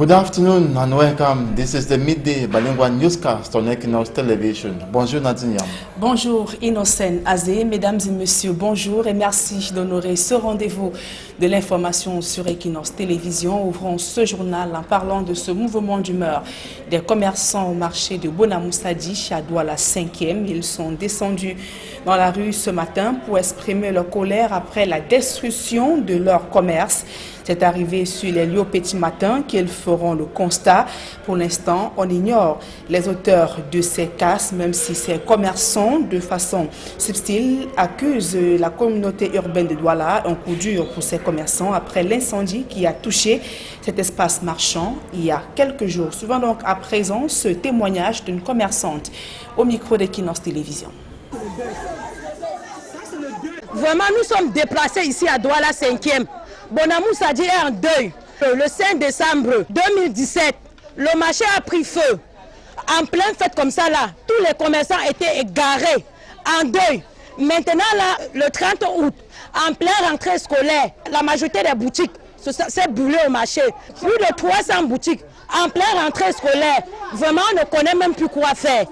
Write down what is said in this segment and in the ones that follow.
Good afternoon and welcome. This is the midday bilingual newscast on Equinox Television. Bonjour Nadine Yam. Bonjour Innocent Azé, mesdames et messieurs, bonjour et merci d'honorer ce rendez-vous de l'information sur Equinox Télévision. Ouvrons ce journal en parlant de ce mouvement d'humeur des commerçants au marché de Bonamoussadi à Douala 5e. Ils sont descendus dans la rue ce matin pour exprimer leur colère après la destruction de leur commerce. C'est arrivé sur les lieux au petit matin qu'ils feront le constat. Pour l'instant, on ignore les auteurs de ces casses, même si ces commerçants, de façon subtile, accusent la communauté urbaine de Douala. Un coup dur pour ces commerçants après l'incendie qui a touché cet espace marchand il y a quelques jours. Suivant donc à présent ce témoignage d'une commerçante au micro d'Equinox Télévision. Vraiment, nous sommes déplacés ici à Douala 5e. Bonamoussadi est en deuil. Le 5 décembre 2017, le marché a pris feu. En pleine fête comme ça, là, tous les commerçants étaient égarés, en deuil. Maintenant, là, le 30 août, en pleine rentrée scolaire, la majorité des boutiques s'est brûlée au marché. Plus de 300 boutiques en pleine rentrée scolaire. Vraiment, on ne connaît même plus quoi faire.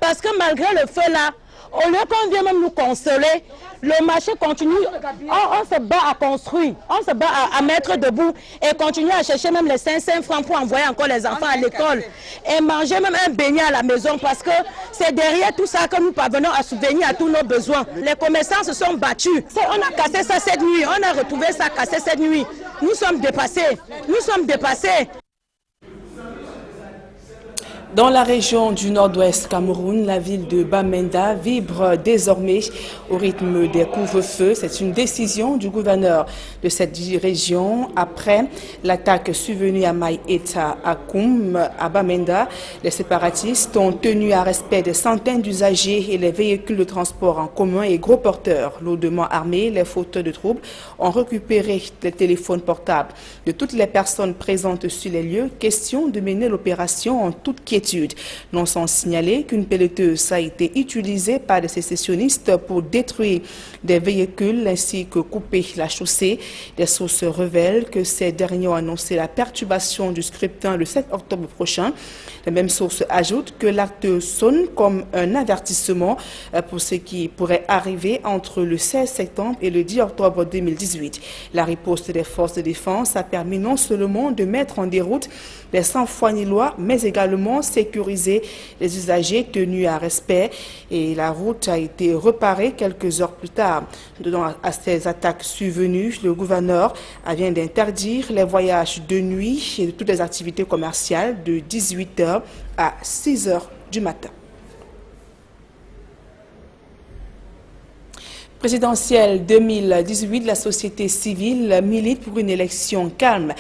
Parce que malgré le feu, là, au lieu qu'on vienne même nous consoler, le marché continue, on se bat à construire, on se bat à mettre debout et continue à chercher même les 500 francs pour envoyer encore les enfants à l'école et manger même un beignet à la maison parce que c'est derrière tout ça que nous parvenons à subvenir à tous nos besoins. Les commerçants se sont battus. On a cassé ça cette nuit, on a retrouvé ça cassé cette nuit. Nous sommes dépassés, nous sommes dépassés. Dans la région du nord-ouest Cameroun, la ville de Bamenda vibre désormais au rythme des couvre-feux. C'est une décision du gouverneur de cette région après l'attaque survenue à Maï-Eta à Koum, à Bamenda. Les séparatistes ont tenu à respect des centaines d'usagers et les véhicules de transport en commun et gros porteurs. Lourdement armés, les fauteurs de troubles ont récupéré les téléphones portables de toutes les personnes présentes sur les lieux. Question de mener l'opération en toute quiétude. Non sans signaler qu'une pelleteuse a été utilisée par des sécessionnistes pour détruire des véhicules ainsi que couper la chaussée. Des sources révèlent que ces derniers ont annoncé la perturbation du scrutin le 7 octobre prochain. Les mêmes sources ajoutent que l'acte sonne comme un avertissement pour ce qui pourrait arriver entre le 16 septembre et le 10 octobre 2018. La riposte des forces de défense a permis non seulement de mettre en déroute les sans-foi ni loi, mais également sécuriser les usagers tenus à respect. Et la route a été réparée quelques heures plus tard. À ces attaques survenues, le gouverneur vient d'interdire les voyages de nuit et toutes les activités commerciales de 18 h à 6 h du matin. Présidentielle 2018, la société civile milite pour une élection calme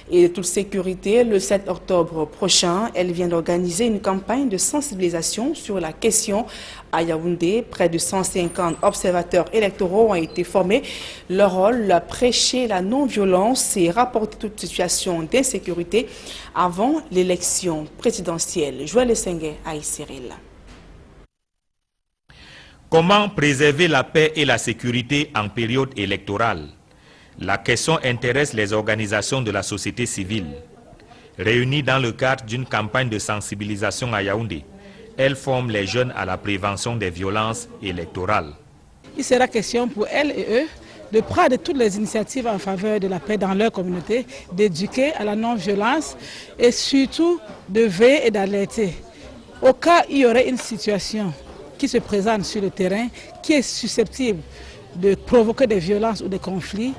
et de toute sécurité. Le 7 octobre prochain, elle vient d'organiser une campagne de sensibilisation sur la question à Yaoundé. Près de 150 observateurs électoraux ont été formés. Leur rôle, prêcher la non-violence et rapporter toute situation d'insécurité avant l'élection présidentielle. Joël Essengue à Cyril. Comment préserver la paix et la sécurité en période électorale? La question intéresse les organisations de la société civile. Réunies dans le cadre d'une campagne de sensibilisation à Yaoundé, elles forment les jeunes à la prévention des violences électorales. Il sera question pour elles et eux de prendre toutes les initiatives en faveur de la paix dans leur communauté, d'éduquer à la non-violence et surtout de veiller et d'alerter. Au cas où il y aurait une situation qui se présente sur le terrain, qui est susceptible de provoquer des violences ou des conflits,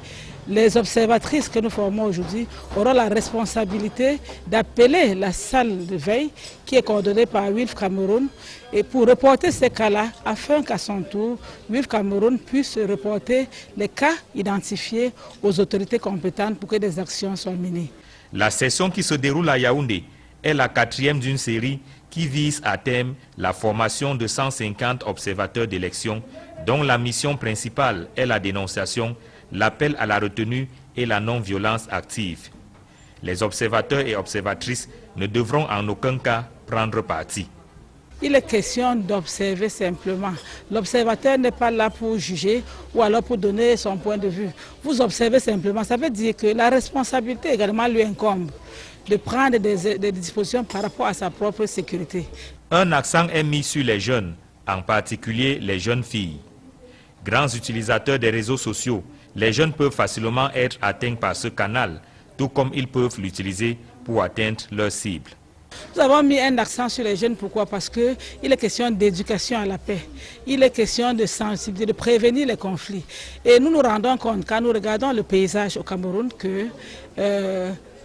les observatrices que nous formons aujourd'hui auront la responsabilité d'appeler la salle de veille qui est coordonnée par WILF Cameroun et pour reporter ces cas-là afin qu'à son tour, WILF Cameroun puisse reporter les cas identifiés aux autorités compétentes pour que des actions soient menées. La session qui se déroule à Yaoundé est la 4e d'une série qui vise à terme la formation de 150 observateurs d'élections dont la mission principale est la dénonciation, l'appel à la retenue et la non-violence active. Les observateurs et observatrices ne devront en aucun cas prendre parti. Il est question d'observer simplement. L'observateur n'est pas là pour juger ou alors pour donner son point de vue. Vous observez simplement, ça veut dire que la responsabilité également lui incombe. de prendre des dispositions par rapport à sa propre sécurité. Un accent est mis sur les jeunes, en particulier les jeunes filles. Grands utilisateurs des réseaux sociaux, les jeunes peuvent facilement être atteints par ce canal, tout comme ils peuvent l'utiliser pour atteindre leur cible. Nous avons mis un accent sur les jeunes, pourquoi? Parce qu'il est question d'éducation à la paix, il est question de sensibiliser, de prévenir les conflits. Et nous nous rendons compte, quand nous regardons le paysage au Cameroun, que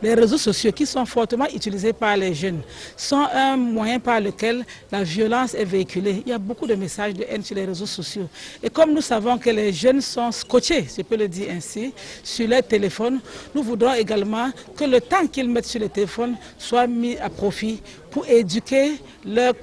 les réseaux sociaux qui sont fortement utilisés par les jeunes sont un moyen par lequel la violence est véhiculée. Il y a beaucoup de messages de haine sur les réseaux sociaux. Et comme nous savons que les jeunes sont scotchés, je peux le dire ainsi, sur leur téléphone, nous voudrons également que le temps qu'ils mettent sur le téléphone soit mis à profit pour éduquer leurs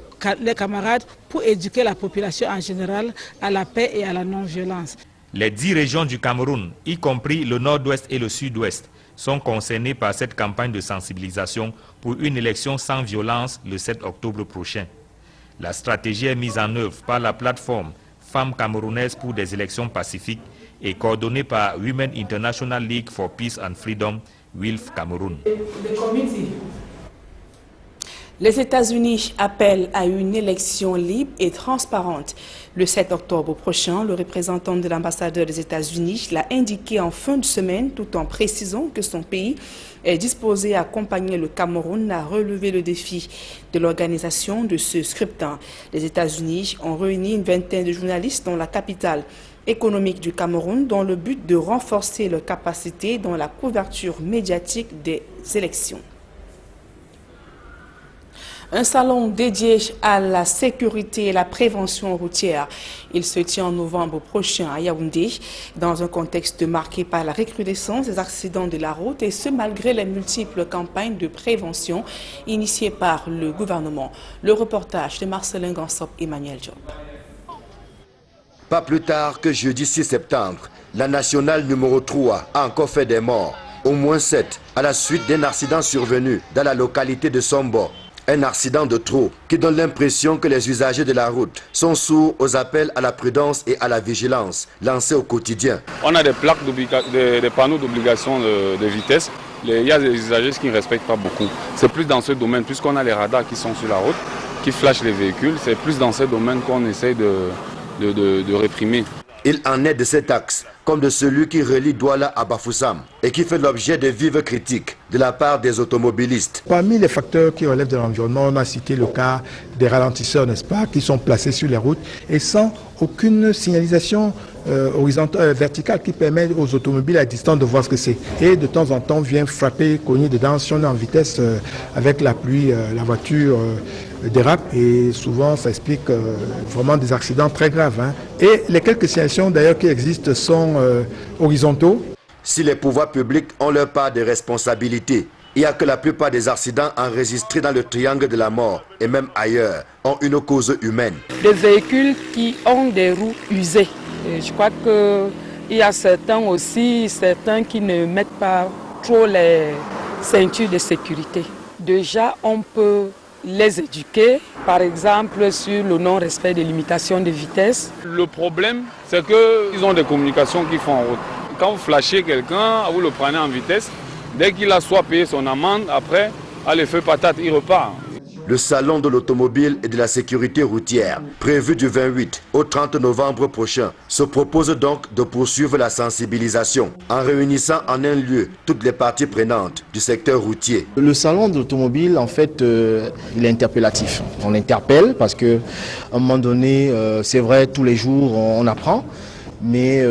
camarades, pour éduquer la population en général à la paix et à la non-violence. Les 10 régions du Cameroun, y compris le nord-ouest et le sud-ouest, sont concernés par cette campagne de sensibilisation pour une élection sans violence le 7 octobre prochain. La stratégie est mise en œuvre par la plateforme Femmes camerounaises pour des élections pacifiques et coordonnée par Women International League for Peace and Freedom, WILF Cameroun. Les États-Unis appellent à une élection libre et transparente. Le 7 octobre prochain, le représentant de l'ambassadeur des États-Unis l'a indiqué en fin de semaine, tout en précisant que son pays est disposé à accompagner le Cameroun à relever le défi de l'organisation de ce scrutin. Les États-Unis ont réuni une vingtaine de journalistes dans la capitale économique du Cameroun dans le but de renforcer leurs capacités dans la couverture médiatique des élections. Un salon dédié à la sécurité et la prévention routière. Il se tient en novembre prochain à Yaoundé, dans un contexte marqué par la recrudescence des accidents de la route, et ce malgré les multiples campagnes de prévention initiées par le gouvernement. Le reportage de Marcelin Gansop et Emmanuel Diop. Pas plus tard que jeudi 6 septembre, la nationale numéro 3 a encore fait des morts, au moins 7, à la suite d'un accident survenu dans la localité de Sombo. Un accident de trop qui donne l'impression que les usagers de la route sont sourds aux appels à la prudence et à la vigilance lancés au quotidien. On a des plaques, des panneaux d'obligation de vitesse. Il y a des usagers qui ne respectent pas beaucoup. C'est plus dans ce domaine, puisqu'on a les radars qui sont sur la route, qui flashent les véhicules. C'est plus dans ce domaine qu'on essaye de réprimer. Il en est de cet axe, comme de celui qui relie Douala à Bafoussam et qui fait l'objet de vives critiques de la part des automobilistes. Parmi les facteurs qui relèvent de l'environnement, on a cité le cas des ralentisseurs, n'est-ce pas, qui sont placés sur les routes et sans aucune signalisation verticale qui permet aux automobiles à distance de voir ce que c'est. Et de temps en temps, vient frapper, cogner dedans. Si on est en vitesse avec la pluie, la voiture dérape et souvent ça explique vraiment des accidents très graves. Et les quelques signalisations d'ailleurs qui existent sont horizontaux. Si les pouvoirs publics ont leur part de responsabilité, il y a que la plupart des accidents enregistrés dans le triangle de la mort et même ailleurs ont une cause humaine. Des véhicules qui ont des roues usées. Et je crois qu'il y a certains qui ne mettent pas trop les ceintures de sécurité. Déjà, on peut les éduquer, par exemple sur le non-respect des limitations de vitesse. Le problème, c'est qu'ils ont des communications qui font en route. Quand vous flashez quelqu'un, vous le prenez en vitesse, dès qu'il a soit payé son amende, après, à l'effet patate, il repart. Le salon de l'automobile et de la sécurité routière, prévu du 28 au 30 novembre prochain, se propose donc de poursuivre la sensibilisation en réunissant en un lieu toutes les parties prenantes du secteur routier. Le salon de l'automobile, en fait, il est interpellatif. On interpelle parce qu'à un moment donné, c'est vrai, tous les jours, on apprend. Mais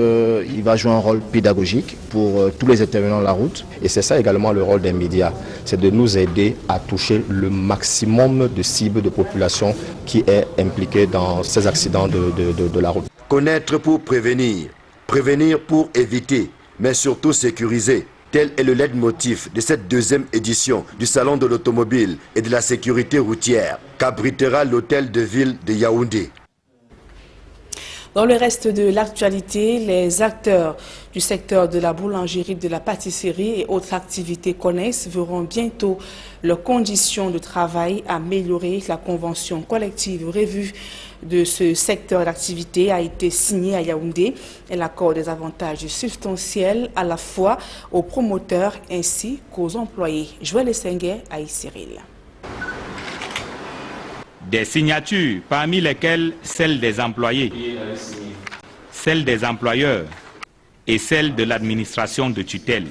il va jouer un rôle pédagogique pour tous les intervenants de la route. Et c'est ça également le rôle des médias, c'est de nous aider à toucher le maximum de cibles de population qui est impliquée dans ces accidents de la route. Connaître pour prévenir, prévenir pour éviter, mais surtout sécuriser. Tel est le leitmotiv de cette deuxième édition du Salon de l'automobile et de la sécurité routière qu'abritera l'hôtel de ville de Yaoundé. Dans le reste de l'actualité, les acteurs du secteur de la boulangerie, de la pâtisserie et autres activités connexes verront bientôt leurs conditions de travail améliorées. La convention collective revue de ce secteur d'activité a été signée à Yaoundé. Elle accorde des avantages substantiels à la fois aux promoteurs ainsi qu'aux employés. Joël Essengue à Cyril. Des signatures, parmi lesquelles celles des employés, celles des employeurs et celles de l'administration de tutelle.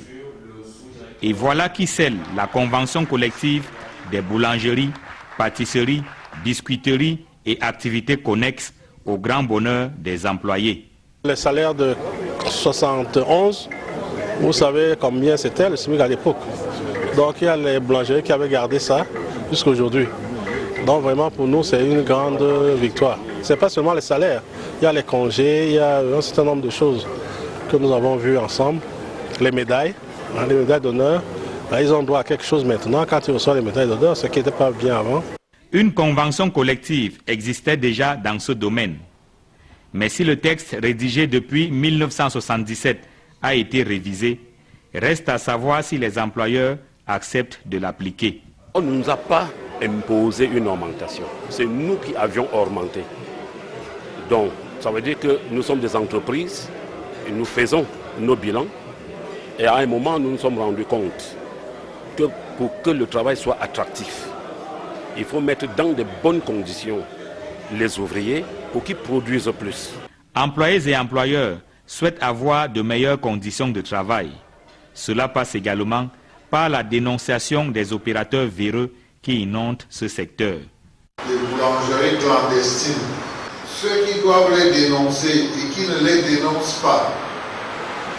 Et voilà qui scelle la convention collective des boulangeries, pâtisseries, biscuiteries et activités connexes au grand bonheur des employés. Le salaire de 71, vous savez combien c'était le SMIC à l'époque. Donc il y a les boulangeries qui avaient gardé ça jusqu'à aujourd'hui. Donc vraiment pour nous c'est une grande victoire. Ce n'est pas seulement les salaires, il y a les congés, il y a un certain nombre de choses que nous avons vues ensemble. Les médailles d'honneur, ils ont droit à quelque chose maintenant quand ils reçoivent les médailles d'honneur, ce qui n'était pas bien avant. Une convention collective existait déjà dans ce domaine. Mais si le texte rédigé depuis 1977 a été révisé, reste à savoir si les employeurs acceptent de l'appliquer. On ne nous a pas imposé une augmentation. C'est nous qui avions augmenté. Donc, ça veut dire que nous sommes des entreprises, et nous faisons nos bilans, et à un moment, nous nous sommes rendus compte que pour que le travail soit attractif, il faut mettre dans de bonnes conditions les ouvriers pour qu'ils produisent plus. Employés et employeurs souhaitent avoir de meilleures conditions de travail. Cela passe également par la dénonciation des opérateurs véreux qui inondent ce secteur. Les boulangeries clandestines, ceux qui doivent les dénoncer et qui ne les dénoncent pas,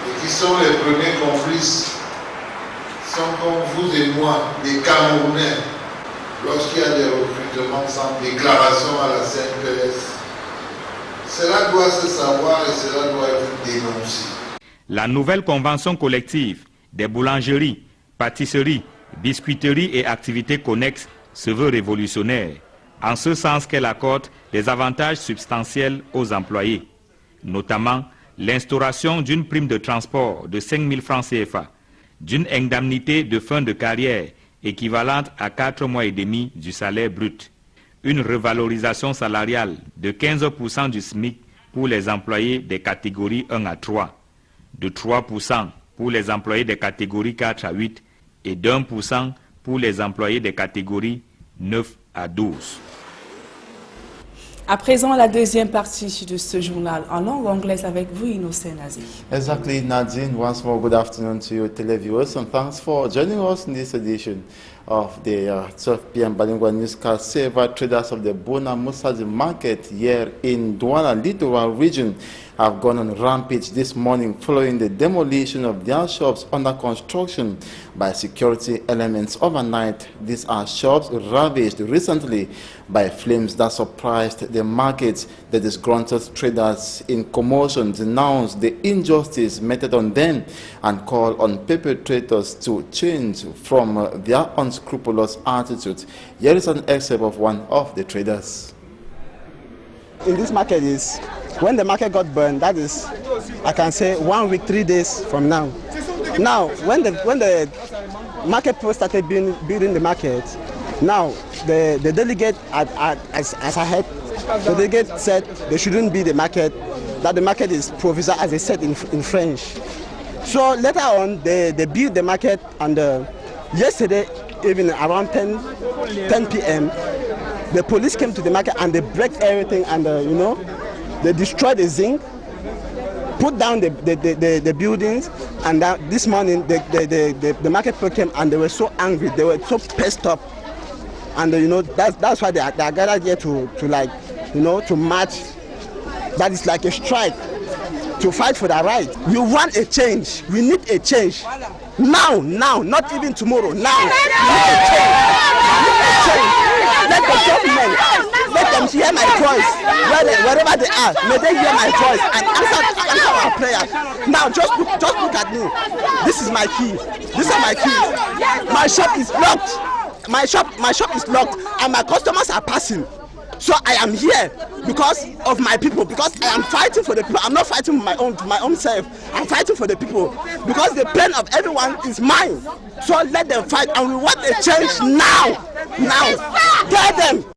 et qui sont les premiers complices, sont comme vous et moi, des Camerounais, lorsqu'il y a des recrutements sans déclaration à la CNPS. Cela doit se savoir et cela doit être dénoncé. La nouvelle convention collective des boulangeries, pâtisseries, biscuiteries et activités connexes se veut révolutionnaire, en ce sens qu'elle accorde des avantages substantiels aux employés, notamment l'instauration d'une prime de transport de 5 000 francs CFA, d'une indemnité de fin de carrière équivalente à 4 mois et demi du salaire brut, une revalorisation salariale de 15% du SMIC pour les employés des catégories 1 à 3, de 3% pour les employés des catégories 4 à 8 et d'1% pour les employés des catégories 9 à 12. À présent, la deuxième partie de ce journal en langue anglaise avec vous, Innocent Nazi. Exactly, Nadine. Once more, good afternoon to you, televiewers, and thanks for joining us in this edition of the 12 p.m. bilingual newscast. Several traders of the Bona Musazi market here in Douala Littoral region have gone on rampage this morning following the demolition of their shops under construction by security elements overnight. These are shops ravaged recently by flames that surprised the market. The disgruntled traders in commotion denounced the injustice meted on them and called on perpetrators to change from their unscrupulous attitude. Here is an excerpt of one of the traders. In this market is when the market got burned, that is, I can say 1 week, 3 days from now. Now, when the market people started building the market, now the delegate, as I heard, the delegate said there shouldn't be the market, that the market is provisoire, as they said in French. So later on, they built the market, and yesterday, even around 10 p.m., the police came to the market and they break everything, and you know, they destroyed the zinc, put down the buildings, and this morning the market people came and they were so angry, they were so pissed off, and you know that's why they are gathered here to like, you know, to march. That is like a strike, to fight for their right. We want a change. We need a change. Now, not even tomorrow. Now, we need a change. Let the government, let them hear my voice, wherever they are. May they hear my voice and answer our prayer. Now, just look at me. This is my key. These are my keys. My shop is locked. My shop is locked, and my customers are passing. So I am here because of my people, because I am fighting for the people. I'm not fighting for my own self. I'm fighting for the people because the pain of everyone is mine. So let them fight, and we want a change now. Now, tell them.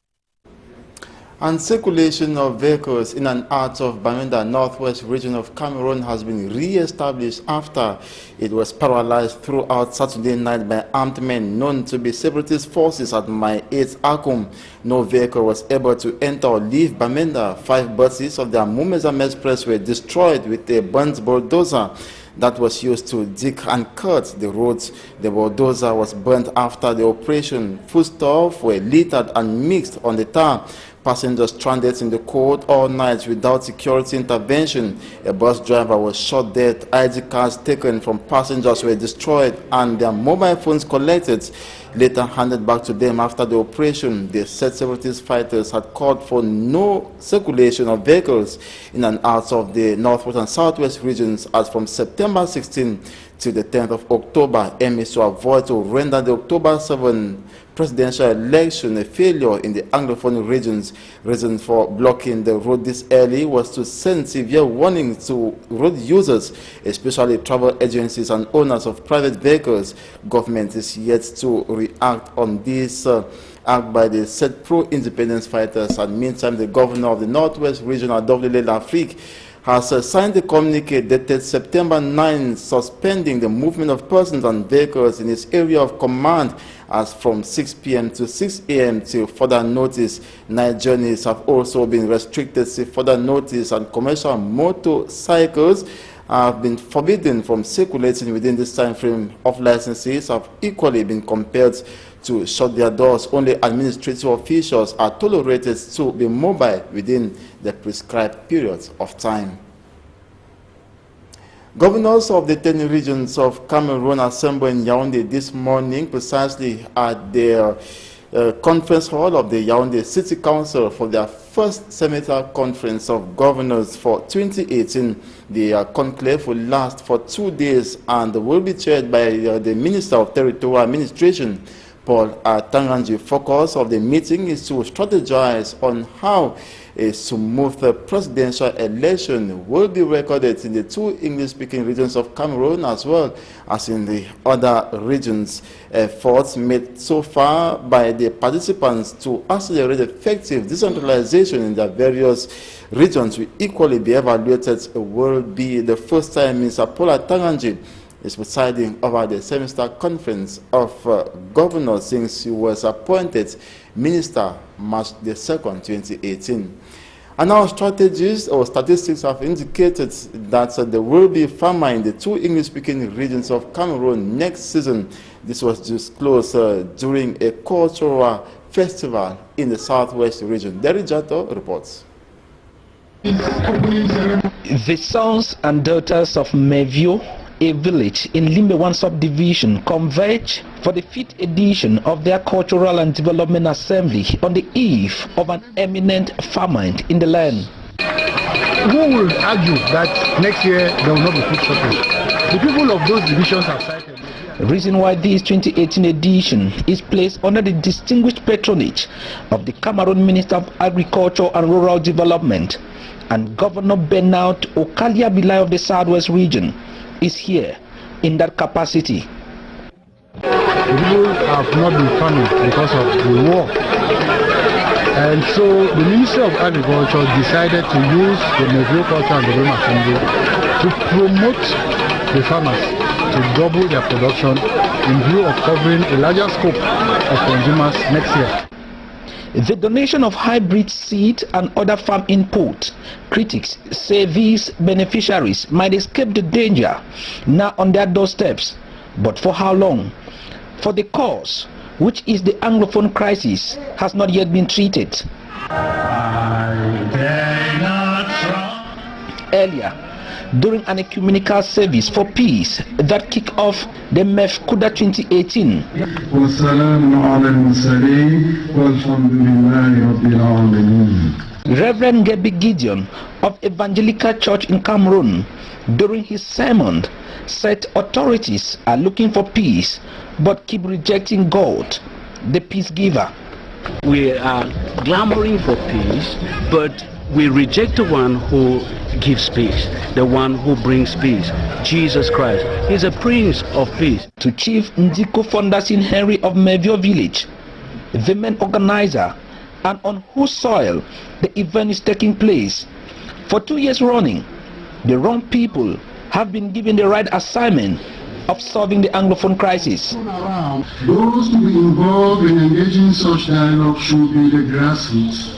And circulation of vehicles in and out of Bamenda, northwest region of Cameroon, has been re-established after it was paralyzed throughout Saturday night by armed men known to be separatist forces at My 8 Akum. No vehicle was able to enter or leave Bamenda. 5 buses of the Amumezam Express were destroyed with a burnt bulldozer that was used to dig and cut the roads. The bulldozer was burnt after the operation. Foodstuffs were littered and mixed on the tar. Passengers stranded in the cold all night without security intervention. A bus driver was shot dead. ID cards taken from passengers were destroyed and their mobile phones collected, later handed back to them after the operation. The said separatist fighters had called for no circulation of vehicles in and out of the northwest and southwest regions as from September 16 to the 10th of October, aims to avoid to render the October 7 presidential election a failure in the Anglophone regions. Reason for blocking the road this early was to send severe warnings to road users, especially travel agencies and owners of private vehicles. Government is yet to react on this act by the said pro-independence fighters. And meantime, the governor of the Northwest Region, Adovlele Lafrique, has signed a communique dated September 9, suspending the movement of persons and vehicles in its area of command as from 6 p.m. to 6 a.m. till further notice. Night journeys have also been restricted till further notice, and commercial motorcycles have been forbidden from circulating within this time frame. Of licenses have equally been compelled to shut their doors. Only administrative officials are tolerated to be mobile within the prescribed periods of time. Governors of the 10 regions of Cameroon assembled in Yaoundé this morning, precisely at their conference hall of the Yaoundé City Council, for their first Senator Conference of Governors for 2018. The conclave will last for 2 days and will be chaired by the Minister of Territorial Administration, Paul Tanganji. Focus of the meeting is to strategize on how a smooth presidential election will be recorded in the 2 English-speaking regions of Cameroon as well as in the other regions. Efforts made so far by the participants to accelerate effective decentralization in their various regions will equally be evaluated. Will be the first time Mr. Paul Tanganji is presiding over the semester conference of governors since he was appointed minister March 2nd, 2018. And our strategies or statistics have indicated that there will be famine in the 2 English-speaking regions of Cameroon next season. This was disclosed during a cultural festival in the southwest region. Derry Jato reports. The sons and daughters of Mevio, a village in Limbe 1 subdivision, converge for the 5th edition of their Cultural and Development Assembly on the eve of an imminent famine in the land. Who will argue that next year there will not be food shortage? The people of those divisions have cited. Reason why this 2018 edition is placed under the distinguished patronage of the Cameroon Minister of Agriculture and Rural Development and Governor Bernard Okalia Bilai of the Southwest region is here in that capacity. The people have not been farming because of the war, and so the Ministry of Agriculture decided to use the Mevio Culture and Development Assembly to promote the farmers to double their production in view of covering a larger scope of consumers next year. The donation of hybrid seed and other farm input, critics say these beneficiaries might escape the danger now on their doorsteps. But for how long? For the cause, which is the Anglophone crisis, has not yet been treated. Earlier, during an ecumenical service for peace that kicked off the MEF-Kuda 2018, Reverend Gebi Gideon of Evangelical Church in Cameroon, during his sermon, said authorities are looking for peace but keep rejecting God, the peace giver. We are clamoring for peace, but we reject the one who gives peace, the one who brings peace, Jesus Christ. He's a Prince of Peace. To Chief Ndiko Fondasin Henry of Mevio Village, the main organizer, and on whose soil the event is taking place. For 2 years running, the wrong people have been given the right assignment of solving the Anglophone crisis. Those to be involved in engaging such dialogue should be the grassroots,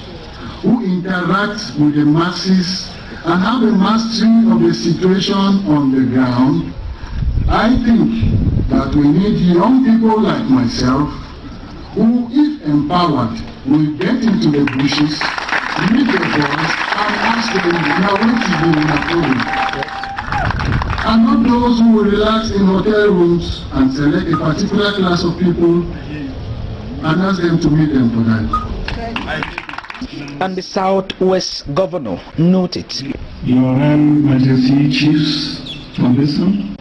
who interact with the masses and have a mastery of the situation on the ground. I think that we need young people like myself who, if empowered, will get into the bushes, meet the boys, and ask them, now what is the problem? And not those who will relax in hotel rooms and select a particular class of people and ask them to meet them for that. And the Southwest Governor noted, Your Royal Majesty Chiefs of Bison,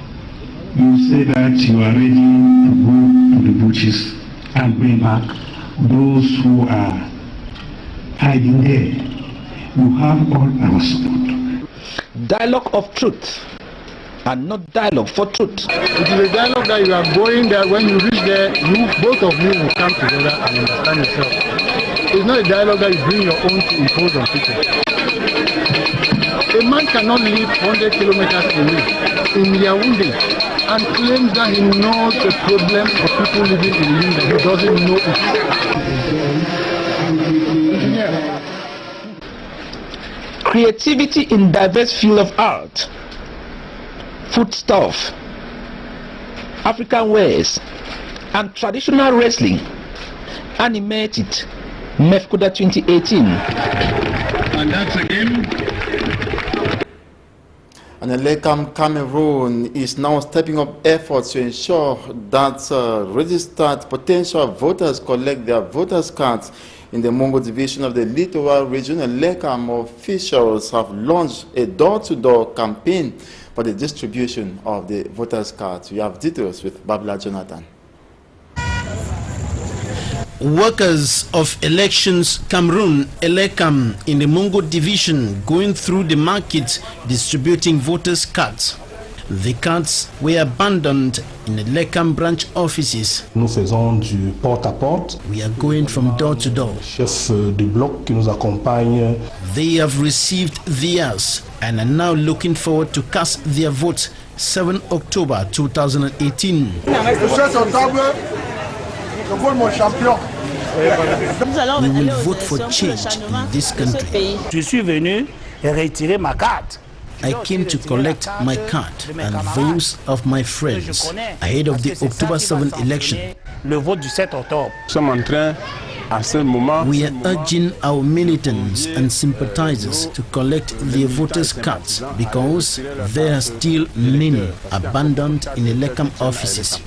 you say that you are ready to go to the bushes and bring back those who are hiding there. You have all our support. Dialogue of truth and not dialogue for truth. It is a dialogue that you are going there. When you reach there, both of you will come together and understand yourself. It's not a dialogue that you bring your own to impose on people. A man cannot live 100 kilometers away in Yaoundé and claim that he knows the problems of people living in Linda. He doesn't know it. Creativity in diverse field of art, foodstuff, African wares, and traditional wrestling animated MEFCODA 2018. And that's again. And Elekam Cameroon is now stepping up efforts to ensure that registered potential voters collect their voters' cards. In the Mungo division of the Littoral region, Elekam officials have launched a door-to-door campaign for the distribution of the voters' cards. We have details with Babla Jonathan. Workers of Elections Cameroon, Elekam, in the Mungo division, going through the market distributing voters' cards. The cards were abandoned in the Elekam branch offices. Nous faisons du porte-à-porte. We are going from door to door. Chef du bloc qui nous accompagne. They have received theirs and are now looking forward to cast their vote 7 October 2018. We will vote for change in this country. Je suis venu retirer ma carte. I came to collect my card and those of my friends ahead of the October 7 election. Le vote du 7 octobre. We are urging our militants and sympathizers to collect their voters' cards because there are still many abandoned in Elekam offices.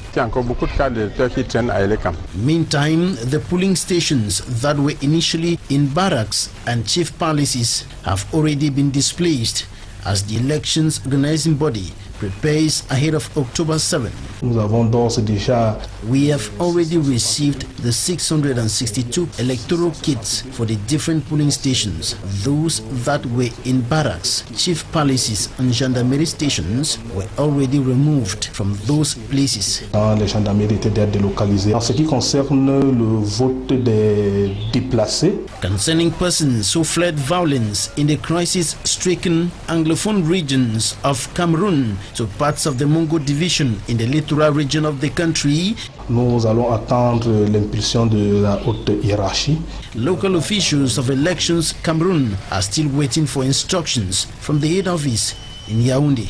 Meantime, the polling stations that were initially in barracks and chief palaces have already been displaced as the elections organizing body prepares ahead of October 7. We have already received the 662 electoral kits for the different polling stations. Those that were in barracks, chief palaces and gendarmerie stations were already removed from those places. Les gendarmeries étaient délocalisées. En ce qui concerne le vote des déplacés, concerning persons who fled violence in the crisis-stricken Anglophone regions of Cameroon to parts of the Mungo division in the littoral region of the country, nous allons attendre l'impulsion de la haute hiérarchie. Local officials of Elections Cameroon are still waiting for instructions from the head office in Yaoundé.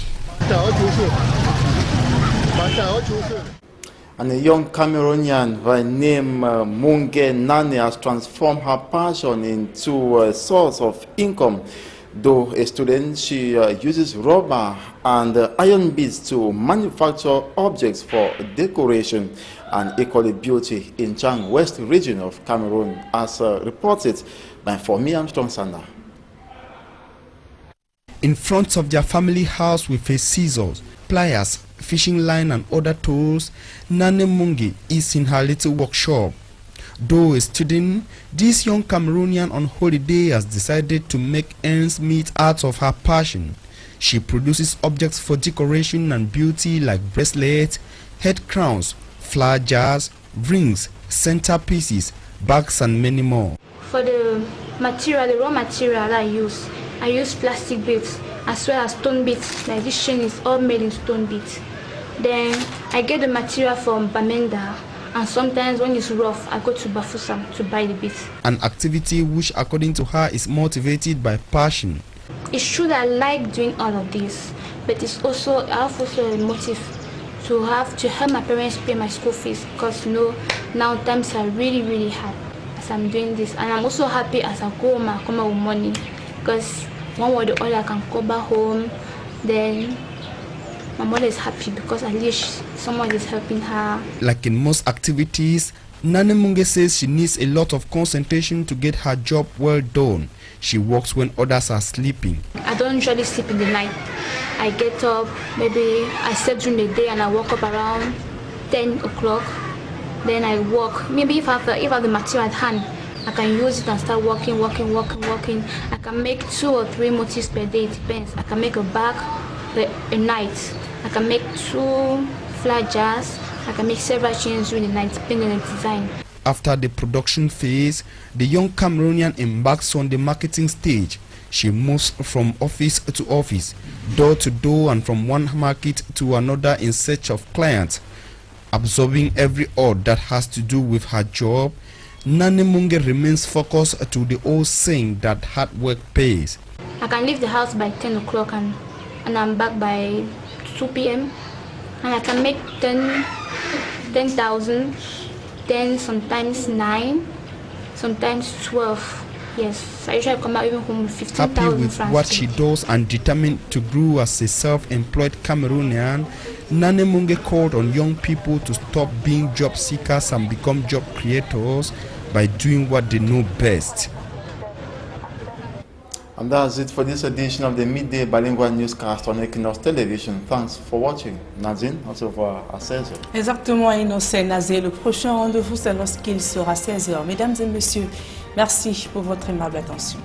And a young Cameroonian by name Munge Nane has transformed her passion into a source of income. Though a student, she uses rubber and iron beads to manufacture objects for decoration and equally beauty in Chang West region of Cameroon, as reported by Fomi Armstrong Sanda. In front of their family house with a scissors, pliers, fishing line and other tools, Nane Mungi is in her little workshop. Though a student, this young Cameroonian on holiday has decided to make ends meet out of her passion. She produces objects for decoration and beauty like bracelets, head crowns, flower jars, rings, centerpieces, bags and many more. For the material, the raw material I use plastic beads as well as stone beads. Like this chain is all made in stone beads. Then I get the material from Bamenda, and sometimes when it's rough, I go to Bafoussam to buy the beads. An activity which, according to her, is motivated by passion. It's true that I like doing all of this, but it's also, I have also a motive to help my parents pay my school fees, because now times are really hard as I'm doing this, and I'm also happy as I go home and come out with money, because one way or the other I can go back home. Then my mother is happy because at least someone is helping her. Like in most activities, Nane Munge says she needs a lot of concentration to get her job well done. She works when others are sleeping. I don't usually sleep in the night. I get up, maybe I sleep during the day and I wake up around 10 o'clock. Then I work. Maybe if I have the material at hand, I can use it and start working. I can make 2 or 3 motifs per day, it depends. I can make a bag a night. I can make 2 flower jars. I can make several chains during the night, depending on the design. After the production phase, the young Cameroonian embarks on the marketing stage. She moves from office to office, door to door, and from one market to another in search of clients. Absorbing every odd that has to do with her job, Nane Munge remains focused to the old saying that hard work pays. I can leave the house by 10 o'clock and I'm back by 2 p.m. and I can make 10,000, then sometimes 9, sometimes 12. Yes, I usually come out even home with 15,000 francs. Happy with francs what she does and determined to grow as a self-employed Cameroonian, Nane Munge called on young people to stop being job seekers and become job creators by doing what they know best. And that's it for this edition of the Midday Bilingual Newscast on Equinox Television. Thanks for watching. Nadine, on se revoit à 16h. Exactement, Innocent Nazé. Le prochain rendez-vous, c'est lorsqu'il sera 16h. Mesdames et messieurs, merci pour votre aimable attention.